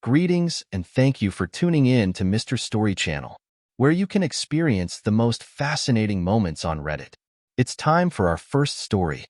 Greetings and thank you for tuning in to Mr. Story Channel, where you can experience the most fascinating moments on Reddit. It's time for our first story.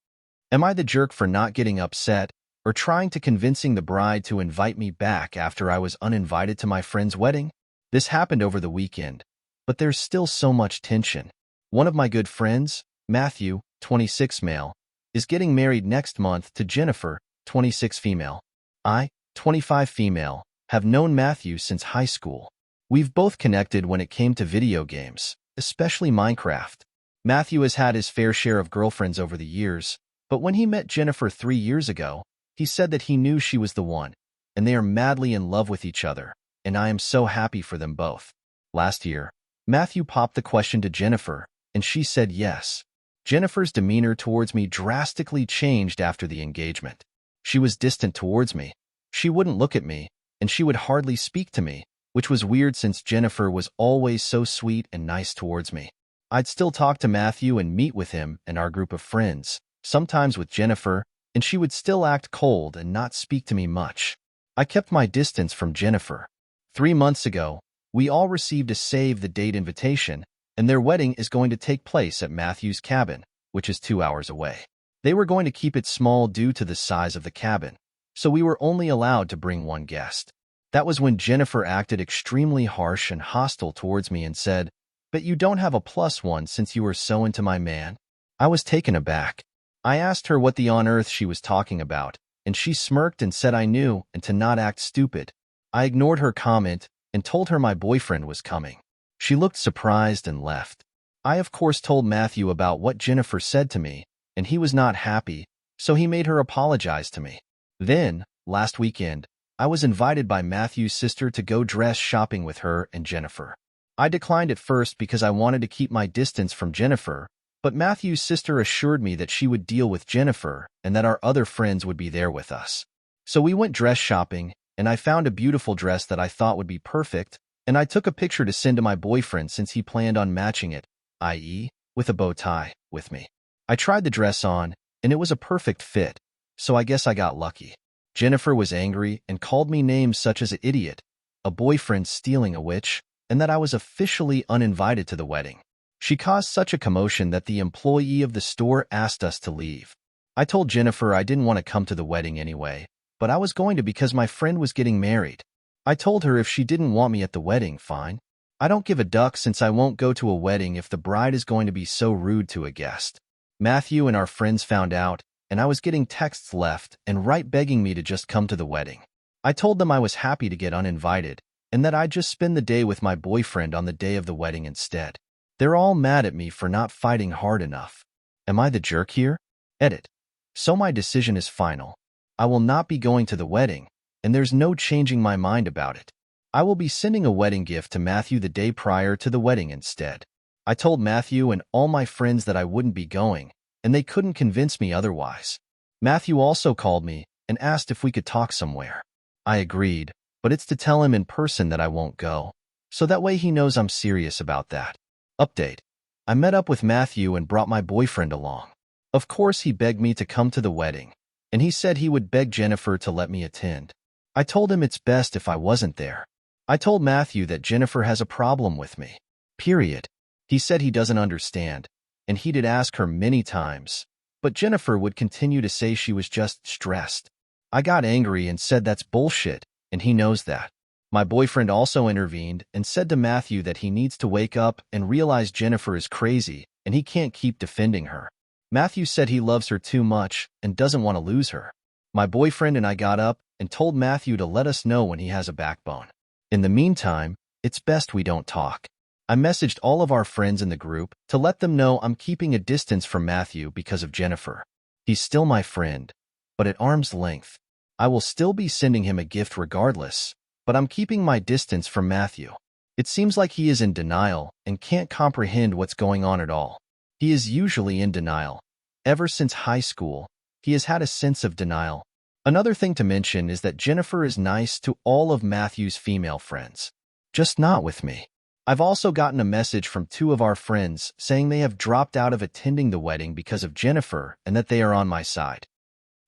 Am I the jerk for not getting upset or trying to convincing the bride to invite me back after I was uninvited to my friend's wedding? This happened over the weekend, but there's still so much tension. One of my good friends, Matthew, 26 male, is getting married next month to Jennifer, 26 female. I, 25 female, have known Matthew since high school. We've both connected when it came to video games, especially Minecraft. Matthew has had his fair share of girlfriends over the years, but when he met Jennifer 3 years ago, he said that he knew she was the one, and they are madly in love with each other, and I am so happy for them both. Last year, Matthew popped the question to Jennifer, and she said yes. Jennifer's demeanor towards me drastically changed after the engagement. She was distant towards me. She wouldn't look at me, and she would hardly speak to me, which was weird since Jennifer was always so sweet and nice towards me. I'd still talk to Matthew and meet with him and our group of friends, sometimes with Jennifer, and she would still act cold and not speak to me much. I kept my distance from Jennifer. 3 months ago, we all received a save-the-date invitation, and their wedding is going to take place at Matthew's cabin, which is 2 hours away. They were going to keep it small due to the size of the cabin, so we were only allowed to bring one guest. That was when Jennifer acted extremely harsh and hostile towards me and said, "But you don't have a +1 since you were so into my man?" I was taken aback. I asked her what on earth she was talking about, and she smirked and said I knew and to not act stupid. I ignored her comment and told her my boyfriend was coming. She looked surprised and left. I of course told Matthew about what Jennifer said to me, and he was not happy, so he made her apologize to me. Then, last weekend, I was invited by Matthew's sister to go dress shopping with her and Jennifer. I declined at first because I wanted to keep my distance from Jennifer, but Matthew's sister assured me that she would deal with Jennifer and that our other friends would be there with us. So we went dress shopping, and I found a beautiful dress that I thought would be perfect, and I took a picture to send to my boyfriend since he planned on matching it, i.e., with a bow tie, with me. I tried the dress on, and it was a perfect fit, so I guess I got lucky. Jennifer was angry and called me names such as an idiot, a boyfriend stealing a witch, and that I was officially uninvited to the wedding. She caused such a commotion that the employee of the store asked us to leave. I told Jennifer I didn't want to come to the wedding anyway, but I was going to because my friend was getting married. I told her if she didn't want me at the wedding, fine. I don't give a duck since I won't go to a wedding if the bride is going to be so rude to a guest. Matthew and our friends found out, and I was getting texts left and right begging me to just come to the wedding. I told them I was happy to get uninvited, and that I'd just spend the day with my boyfriend on the day of the wedding instead. They're all mad at me for not fighting hard enough. Am I the jerk here? Edit. So my decision is final. I will not be going to the wedding, and there's no changing my mind about it. I will be sending a wedding gift to Matthew the day prior to the wedding instead. I told Matthew and all my friends that I wouldn't be going, and they couldn't convince me otherwise. Matthew also called me and asked if we could talk somewhere. I agreed, but it's to tell him in person that I won't go, so that way he knows I'm serious about that. Update. I met up with Matthew and brought my boyfriend along. Of course, he begged me to come to the wedding, and he said he would beg Jennifer to let me attend. I told him it's best if I wasn't there. I told Matthew that Jennifer has a problem with me. Period. He said he doesn't understand, and he did ask her many times, but Jennifer would continue to say she was just stressed. I got angry and said that's bullshit, and he knows that. My boyfriend also intervened and said to Matthew that he needs to wake up and realize Jennifer is crazy and he can't keep defending her. Matthew said he loves her too much and doesn't want to lose her. My boyfriend and I got up and told Matthew to let us know when he has a backbone. In the meantime, it's best we don't talk. I messaged all of our friends in the group to let them know I'm keeping a distance from Matthew because of Jennifer. He's still my friend, but at arm's length. I will still be sending him a gift regardless, but I'm keeping my distance from Matthew. It seems like he is in denial and can't comprehend what's going on at all. He is usually in denial. Ever since high school, he has had a sense of denial. Another thing to mention is that Jennifer is nice to all of Matthew's female friends, just not with me. I've also gotten a message from 2 of our friends saying they have dropped out of attending the wedding because of Jennifer and that they are on my side.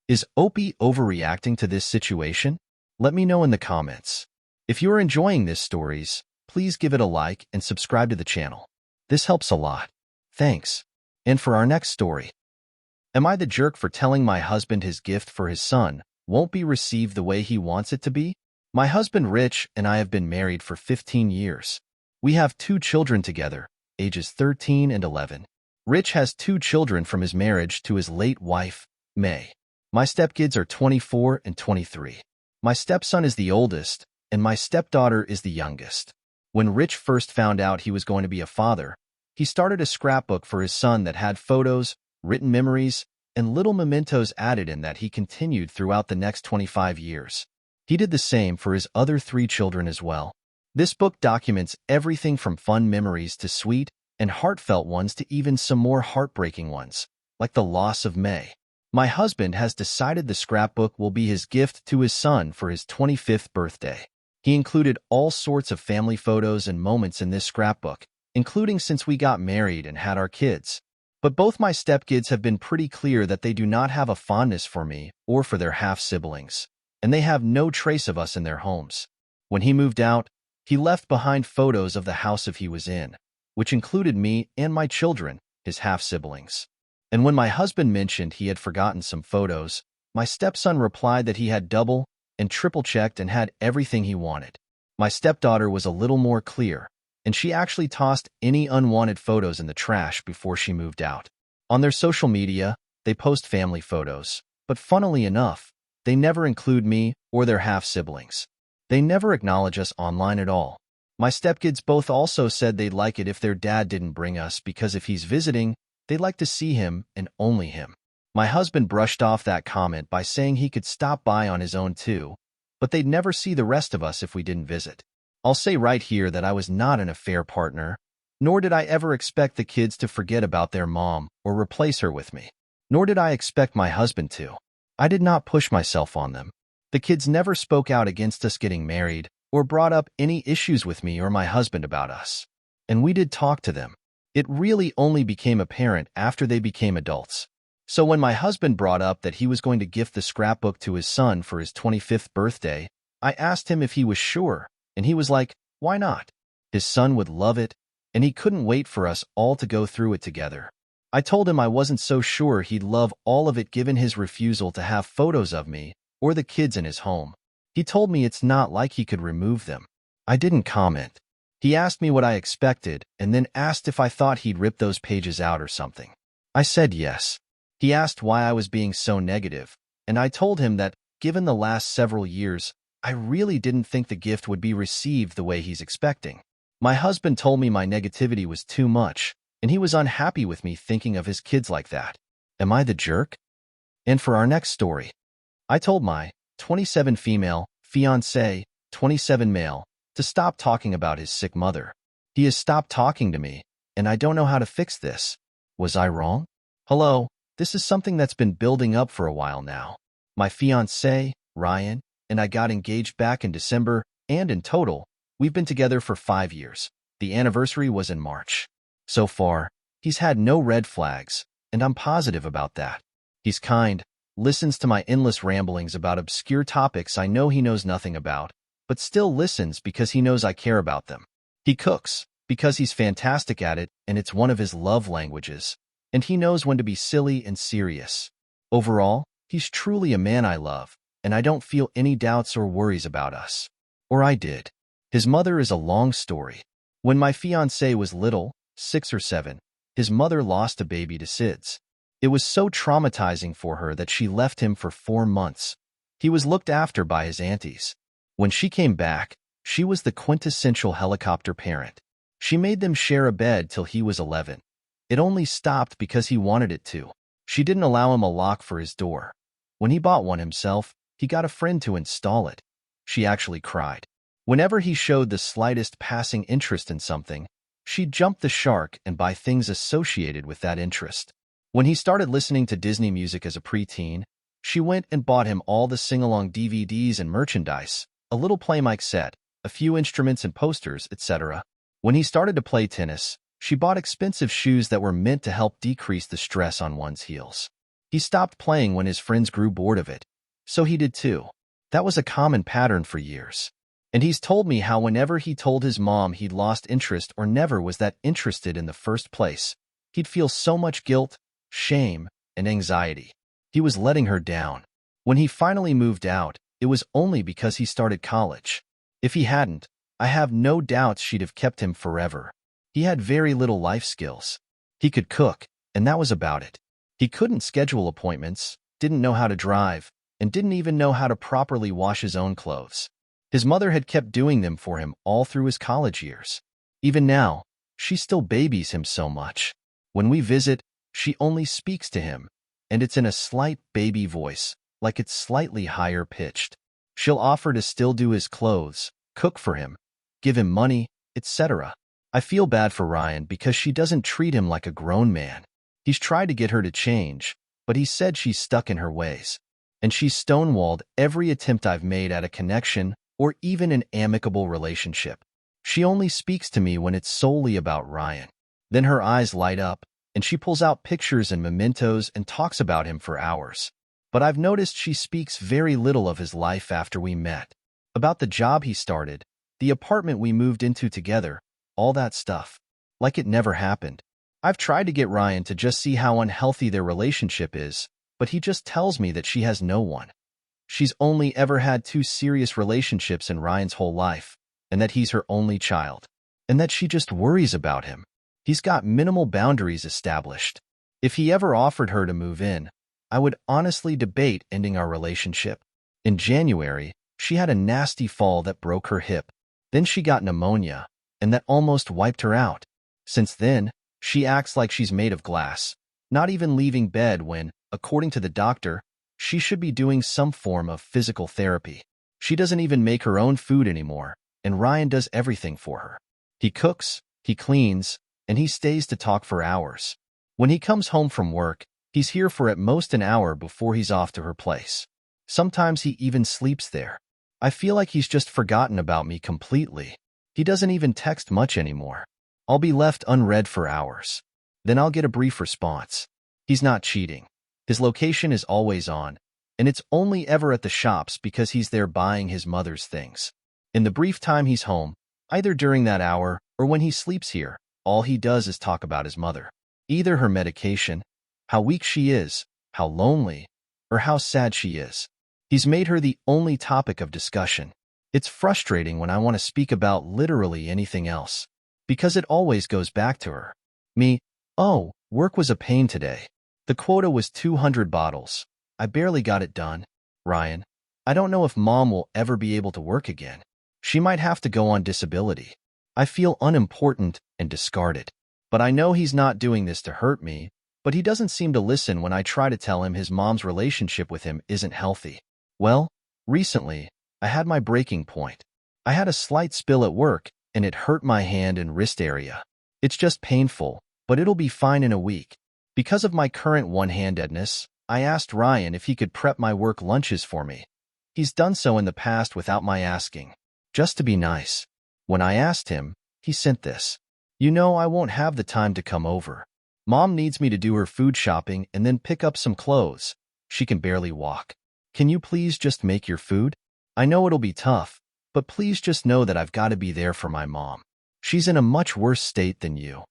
Is Opie overreacting to this situation? Let me know in the comments. If you're enjoying these stories, please give it a like and subscribe to the channel. This helps a lot. Thanks. And for our next story, am I the jerk for telling my husband his gift for his son won't be received the way he wants it to be? My husband Rich and I have been married for 15 years. We have 2 children together, ages 13 and 11. Rich has 2 children from his marriage to his late wife, May. My stepkids are 24 and 23. My stepson is the oldest, and my stepdaughter is the youngest. When Rich first found out he was going to be a father, he started a scrapbook for his son that had photos, written memories, and little mementos added in that he continued throughout the next 25 years. He did the same for his other 3 children as well. This book documents everything from fun memories to sweet and heartfelt ones to even some more heartbreaking ones, like the loss of May. My husband has decided the scrapbook will be his gift to his son for his 25th birthday. He included all sorts of family photos and moments in this scrapbook, including since we got married and had our kids. But both my stepkids have been pretty clear that they do not have a fondness for me or for their half-siblings, and they have no trace of us in their homes. When he moved out, he left behind photos of the house he was in, which included me and my children, his half-siblings. And when my husband mentioned he had forgotten some photos, my stepson replied that he had double and triple-checked and had everything he wanted. My stepdaughter was a little more clear, and she actually tossed any unwanted photos in the trash before she moved out. On their social media, they post family photos, but funnily enough, they never include me or their half-siblings. They never acknowledge us online at all. My stepkids both also said they'd like it if their dad didn't bring us because if he's visiting, they'd like to see him and only him. My husband brushed off that comment by saying he could stop by on his own too, but they'd never see the rest of us if we didn't visit. I'll say right here that I was not an affair partner, nor did I ever expect the kids to forget about their mom or replace her with me. Nor did I expect my husband to. I did not push myself on them. The kids never spoke out against us getting married or brought up any issues with me or my husband about us. And we did talk to them. It really only became apparent after they became adults. So when my husband brought up that he was going to gift the scrapbook to his son for his 25th birthday, I asked him if he was sure, and he was like, why not? His son would love it, and he couldn't wait for us all to go through it together. I told him I wasn't so sure he'd love all of it given his refusal to have photos of me or the kids in his home. He told me it's not like he could remove them. I didn't comment. He asked me what I expected and then asked if I thought he'd rip those pages out or something. I said yes. He asked why I was being so negative, and I told him that, given the last several years, I really didn't think the gift would be received the way he's expecting. My husband told me my negativity was too much, and he was unhappy with me thinking of his kids like that. Am I the jerk? And for our next story, I told my 27 female, fiance, 27 male, to stop talking about his sick mother. He has stopped talking to me, and I don't know how to fix this. Was I wrong? Hello, this is something that's been building up for a while now. My fiance, Ryan, and I got engaged back in December, and in total, we've been together for 5 years. The anniversary was in March. So far, he's had no red flags, and I'm positive about that. He's kind, listens to my endless ramblings about obscure topics I know he knows nothing about, but still listens because he knows I care about them. He cooks, because he's fantastic at it and it's one of his love languages, and he knows when to be silly and serious. Overall, he's truly a man I love, and I don't feel any doubts or worries about us. Or I did. His mother is a long story. When my fiancé was little, 6 or 7, his mother lost a baby to SIDS. It was so traumatizing for her that she left him for 4 months. He was looked after by his aunties. When she came back, she was the quintessential helicopter parent. She made them share a bed till he was 11. It only stopped because he wanted it to. She didn't allow him a lock for his door. When he bought one himself, he got a friend to install it. She actually cried. Whenever he showed the slightest passing interest in something, she'd jump the shark and buy things associated with that interest. When he started listening to Disney music as a preteen, she went and bought him all the sing-along DVDs and merchandise, a little play mic set, a few instruments and posters, etc. When he started to play tennis, she bought expensive shoes that were meant to help decrease the stress on one's heels. He stopped playing when his friends grew bored of it, so he did too. That was a common pattern for years. And he's told me how whenever he told his mom he'd lost interest or never was that interested in the first place, he'd feel so much guilt, shame, and anxiety. He was letting her down. When he finally moved out, it was only because he started college. If he hadn't, I have no doubts she'd have kept him forever. He had very little life skills. He could cook, and that was about it. He couldn't schedule appointments, didn't know how to drive, and didn't even know how to properly wash his own clothes. His mother had kept doing them for him all through his college years. Even now, she still babies him so much. When we visit, she only speaks to him, and it's in a slight baby voice, like it's slightly higher pitched. She'll offer to still do his clothes, cook for him, give him money, etc. I feel bad for Ryan because she doesn't treat him like a grown man. He's tried to get her to change, but he said she's stuck in her ways. And she's stonewalled every attempt I've made at a connection or even an amicable relationship. She only speaks to me when it's solely about Ryan. Then her eyes light up, and she pulls out pictures and mementos and talks about him for hours. But I've noticed she speaks very little of his life after we met. About the job he started, the apartment we moved into together, all that stuff. Like it never happened. I've tried to get Ryan to just see how unhealthy their relationship is, but he just tells me that she has no one. She's only ever had 2 serious relationships in Ryan's whole life, and that he's her only child, and that she just worries about him. He's got minimal boundaries established. If he ever offered her to move in, I would honestly debate ending our relationship. In January, she had a nasty fall that broke her hip. Then she got pneumonia, and that almost wiped her out. Since then, she acts like she's made of glass, not even leaving bed when, according to the doctor, she should be doing some form of physical therapy. She doesn't even make her own food anymore, and Ryan does everything for her. He cooks, he cleans, and he stays to talk for hours. When he comes home from work, he's here for at most an hour before he's off to her place. Sometimes he even sleeps there. I feel like he's just forgotten about me completely. He doesn't even text much anymore. I'll be left unread for hours. Then I'll get a brief response. He's not cheating. His location is always on, and it's only ever at the shops because he's there buying his mother's things. In the brief time he's home, either during that hour or when he sleeps here, all he does is talk about his mother. Either her medication, how weak she is, how lonely, or how sad she is. He's made her the only topic of discussion. It's frustrating when I want to speak about literally anything else, because it always goes back to her. Me, oh, work was a pain today. The quota was 200 bottles. I barely got it done. Ryan, I don't know if Mom will ever be able to work again. She might have to go on disability. I feel unimportant and discarded. But I know he's not doing this to hurt me, but he doesn't seem to listen when I try to tell him his mom's relationship with him isn't healthy. Well, recently, I had my breaking point. I had a slight spill at work, and it hurt my hand and wrist area. It's just painful, but it'll be fine in a week. Because of my current one-handedness, I asked Ryan if he could prep my work lunches for me. He's done so in the past without my asking, just to be nice. When I asked him, he sent this. You know I won't have the time to come over. Mom needs me to do her food shopping and then pick up some clothes. She can barely walk. Can you please just make your food? I know it'll be tough, but please just know that I've got to be there for my mom. She's in a much worse state than you.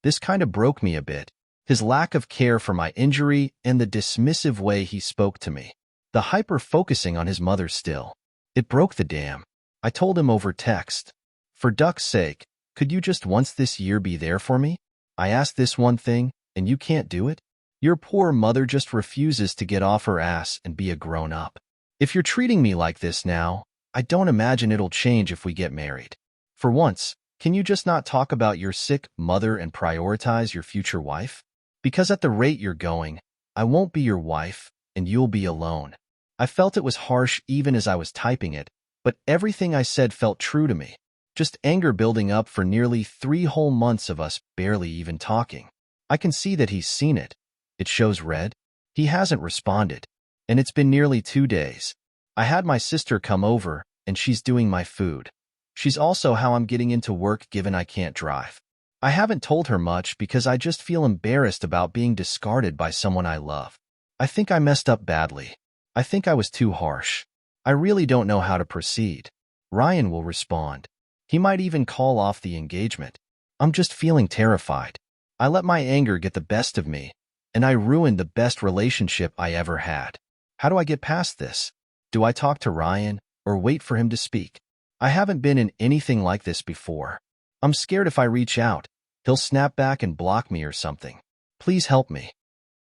This kind of broke me a bit. His lack of care for my injury and the dismissive way he spoke to me. The hyper-focusing on his mother still. It broke the dam. I told him over text. For duck's sake, could you just once this year be there for me? I asked this one thing, and you can't do it? Your poor mother just refuses to get off her ass and be a grown-up. If you're treating me like this now, I don't imagine it'll change if we get married. For once, can you just not talk about your sick mother and prioritize your future wife? Because at the rate you're going, I won't be your wife, and you'll be alone. I felt it was harsh even as I was typing it, but everything I said felt true to me. Just anger building up for nearly 3 whole months of us barely even talking. I can see that he's seen it. It shows red. He hasn't responded. And it's been nearly 2 days. I had my sister come over, and she's doing my food. She's also how I'm getting into work given I can't drive. I haven't told her much because I just feel embarrassed about being discarded by someone I love. I think I messed up badly. I think I was too harsh. I really don't know how to proceed. Ryan will respond. He might even call off the engagement. I'm just feeling terrified. I let my anger get the best of me, and I ruined the best relationship I ever had. How do I get past this? Do I talk to Ryan or wait for him to speak? I haven't been in anything like this before. I'm scared if I reach out, he'll snap back and block me or something. Please help me.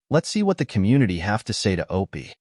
Let's see what the community have to say to Opie.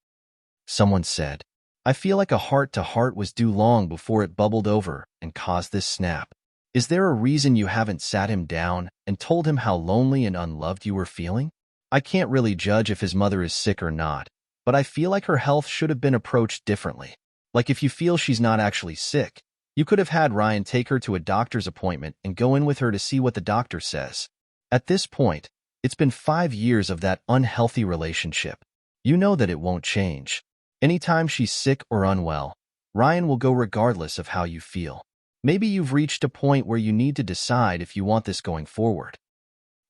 Someone said, I feel like a heart-to-heart was due long before it bubbled over and caused this snap. Is there a reason you haven't sat him down and told him how lonely and unloved you were feeling? I can't really judge if his mother is sick or not, but I feel like her health should have been approached differently. Like if you feel she's not actually sick, you could have had Ryan take her to a doctor's appointment and go in with her to see what the doctor says. At this point, it's been 5 years of that unhealthy relationship. You know that it won't change. Anytime she's sick or unwell, Ryan will go regardless of how you feel. Maybe you've reached a point where you need to decide if you want this going forward.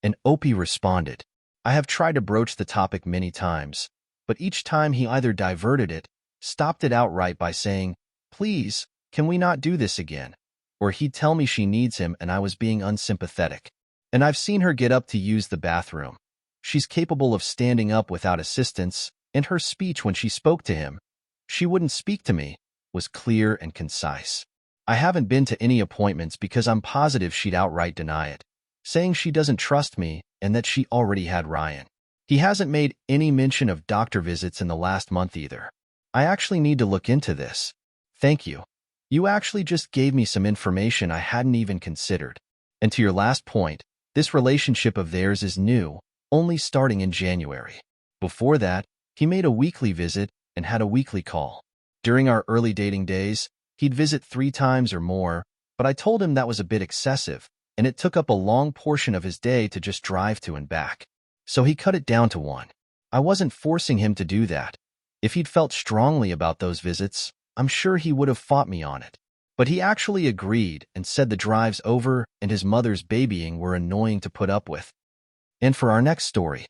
And Opie responded, I have tried to broach the topic many times, but each time he either diverted it, stopped it outright by saying, please, can we not do this again? Or he'd tell me she needs him and I was being unsympathetic. And I've seen her get up to use the bathroom. She's capable of standing up without assistance, and her speech when she spoke to him, she wouldn't speak to me, was clear and concise. I haven't been to any appointments because I'm positive she'd outright deny it, saying she doesn't trust me and that she already had Ryan. He hasn't made any mention of doctor visits in the last month either. I actually need to look into this. Thank you. You actually just gave me some information I hadn't even considered. And to your last point, this relationship of theirs is new, only starting in January. Before that, he made a weekly visit and had a weekly call. During our early dating days, he'd visit 3 times or more, but I told him that was a bit excessive, and it took up a long portion of his day to just drive to and back. So he cut it down to 1. I wasn't forcing him to do that. If he'd felt strongly about those visits, I'm sure he would have fought me on it. But he actually agreed and said the drives over and his mother's babying were annoying to put up with. And for our next story,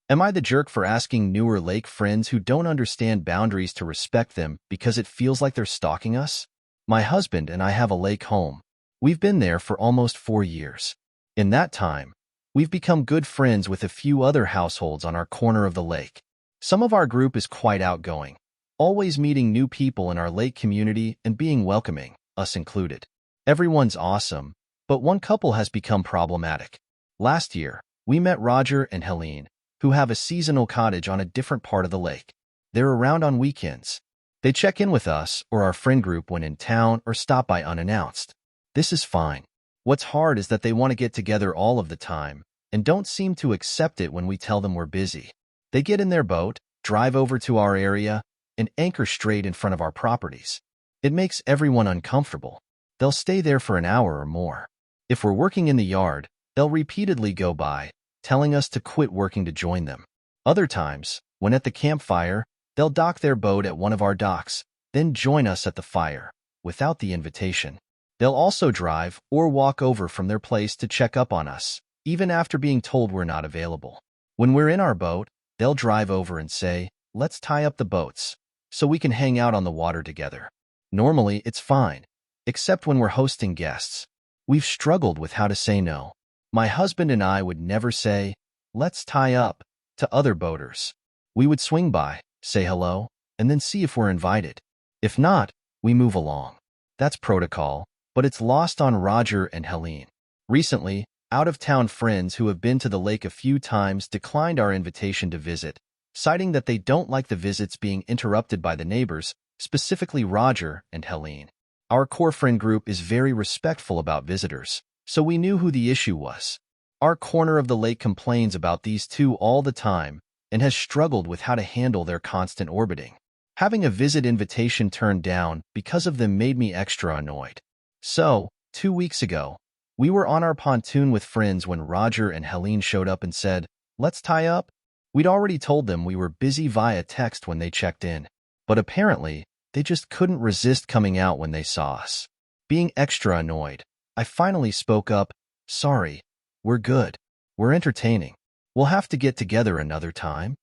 am I the jerk for asking newer lake friends who don't understand boundaries to respect them because it feels like they're stalking us? My husband and I have a lake home. We've been there for almost 4 years. In that time, we've become good friends with a few other households on our corner of the lake. Some of our group is quite outgoing, always meeting new people in our lake community and being welcoming, us included. Everyone's awesome, but one couple has become problematic. Last year, we met Roger and Helene, who have a seasonal cottage on a different part of the lake. They're around on weekends. They check in with us or our friend group when in town or stop by unannounced. This is fine. What's hard is that they want to get together all of the time and don't seem to accept it when we tell them we're busy. They get in their boat, drive over to our area, and anchor straight in front of our properties. It makes everyone uncomfortable. They'll stay there for an hour or more. If we're working in the yard, they'll repeatedly go by, telling us to quit working to join them. Other times, when at the campfire, they'll dock their boat at one of our docks, then join us at the fire, without the invitation. They'll also drive or walk over from their place to check up on us, even after being told we're not available. When we're in our boat, they'll drive over and say, let's tie up the boats, so we can hang out on the water together. Normally, it's fine, except when we're hosting guests. We've struggled with how to say no. My husband and I would never say, let's tie up, to other boaters. We would swing by, say hello, and then see if we're invited. If not, we move along. That's protocol, but it's lost on Roger and Helene. Recently, out-of-town friends who have been to the lake a few times declined our invitation to visit, citing that they don't like the visits being interrupted by the neighbors, specifically Roger and Helene. Our core friend group is very respectful about visitors, so we knew who the issue was. Our corner of the lake complains about these two all the time and has struggled with how to handle their constant orbiting. Having a visit invitation turned down because of them made me extra annoyed. So, 2 weeks ago, we were on our pontoon with friends when Roger and Helene showed up and said, let's tie up. We'd already told them we were busy via text when they checked in, but apparently, they just couldn't resist coming out when they saw us. Being extra annoyed, I finally spoke up, sorry, we're good. We're entertaining. We'll have to get together another time.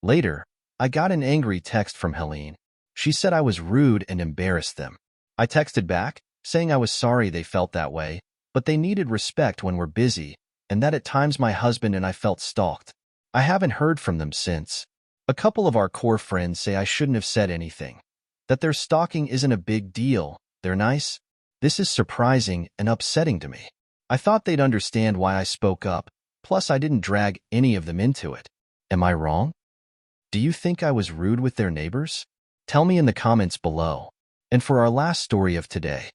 Later, I got an angry text from Helene. She said I was rude and embarrassed them. I texted back, saying I was sorry they felt that way, but they needed respect when we're busy, and that at times my husband and I felt stalked. I haven't heard from them since. A couple of our core friends say I shouldn't have said anything, that their stalking isn't a big deal, they're nice. This is surprising and upsetting to me. I thought they'd understand why I spoke up, plus I didn't drag any of them into it. Am I wrong? Do you think I was rude with their neighbors? Tell me in the comments below. And for our last story of today,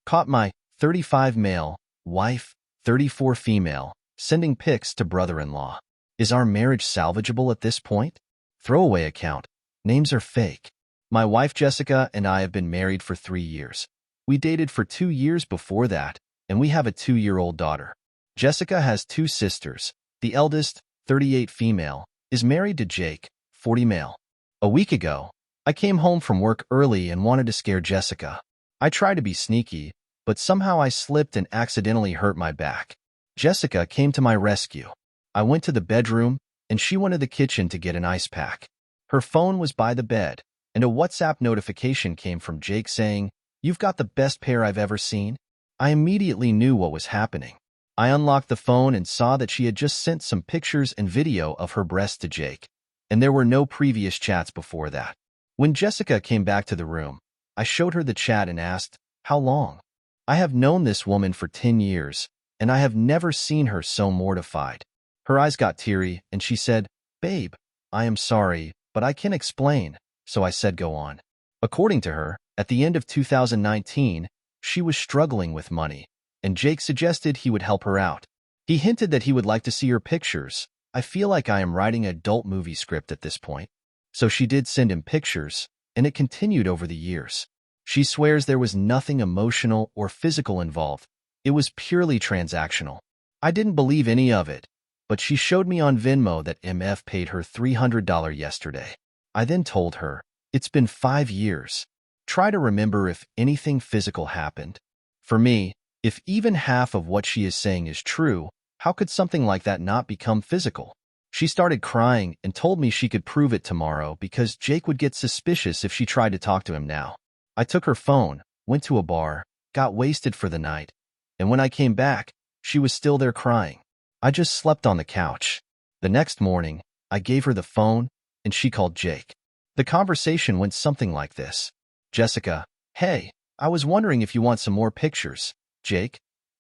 caught my 35 male, wife, 34 female, sending pics to brother-in-law. Is our marriage salvageable at this point? Throwaway account. Names are fake. My wife Jessica and I have been married for 3 years. We dated for 2 years before that, and we have a 2-year-old daughter. Jessica has 2 sisters. The eldest, 38 female, is married to Jake, 40 male. A week ago, I came home from work early and wanted to scare Jessica. I tried to be sneaky, but somehow I slipped and accidentally hurt my back. Jessica came to my rescue. I went to the bedroom, and she went to the kitchen to get an ice pack. Her phone was by the bed, and a WhatsApp notification came from Jake saying, "You've got the best pair I've ever seen." I immediately knew what was happening. I unlocked the phone and saw that she had just sent some pictures and video of her breasts to Jake, and there were no previous chats before that. When Jessica came back to the room, I showed her the chat and asked, "How long?" I have known this woman for 10 years, and I have never seen her so mortified. Her eyes got teary, and she said, "Babe, I am sorry, but I can't explain," so I said go on. According to her, at the end of 2019, she was struggling with money, and Jake suggested he would help her out. He hinted that he would like to see her pictures. I feel like I am writing an adult movie script at this point. So she did send him pictures, and it continued over the years. She swears there was nothing emotional or physical involved. It was purely transactional. I didn't believe any of it, but she showed me on Venmo that MF paid her $300 yesterday. I then told her, "It's been 5 years. Try to remember if anything physical happened." For me, if even half of what she is saying is true, how could something like that not become physical? She started crying and told me she could prove it tomorrow because Jake would get suspicious if she tried to talk to him now. I took her phone, went to a bar, got wasted for the night, and when I came back, she was still there crying. I just slept on the couch. The next morning, I gave her the phone, and she called Jake. The conversation went something like this. "Jessica, hey, I was wondering if you want some more pictures." Jake,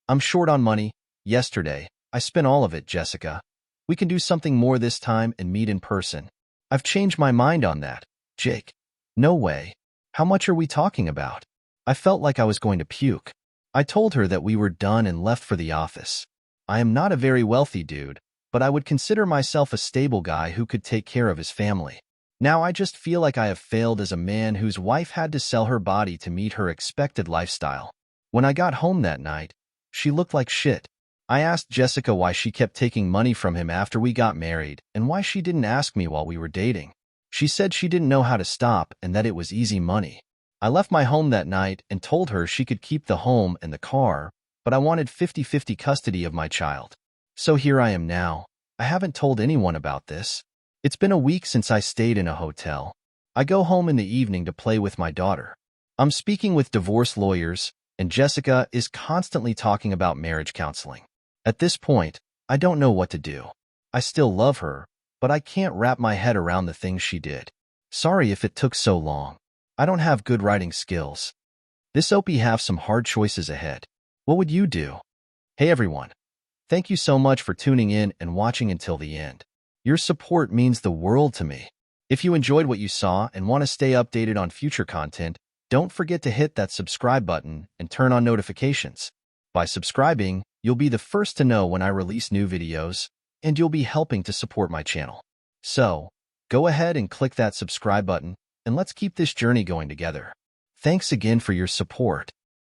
"I'm short on money. Yesterday, I spent all of it, Jessica. We can do something more this time and meet in person." "I've changed my mind on that." Jake, "No way. How much are we talking about?" I felt like I was going to puke. I told her that we were done and left for the office. I am not a very wealthy dude, but I would consider myself a stable guy who could take care of his family. Now I just feel like I have failed as a man whose wife had to sell her body to meet her expected lifestyle. When I got home that night, she looked like shit. I asked Jessica why she kept taking money from him after we got married and why she didn't ask me while we were dating. She said she didn't know how to stop and that it was easy money. I left my home that night and told her she could keep the home and the car, but I wanted 50-50 custody of my child. So here I am now. I haven't told anyone about this. It's been a week since I stayed in a hotel. I go home in the evening to play with my daughter. I'm speaking with divorce lawyers, and Jessica is constantly talking about marriage counseling. At this point, I don't know what to do. I still love her, but I can't wrap my head around the things she did. Sorry if it took so long. I don't have good writing skills. This OP have some hard choices ahead. What would you do? Hey everyone. Thank you so much for tuning in and watching until the end. Your support means the world to me. If you enjoyed what you saw and want to stay updated on future content, don't forget to hit that subscribe button and turn on notifications. By subscribing, you'll be the first to know when I release new videos, and you'll be helping to support my channel. So, go ahead and click that subscribe button, and let's keep this journey going together. Thanks again for your support.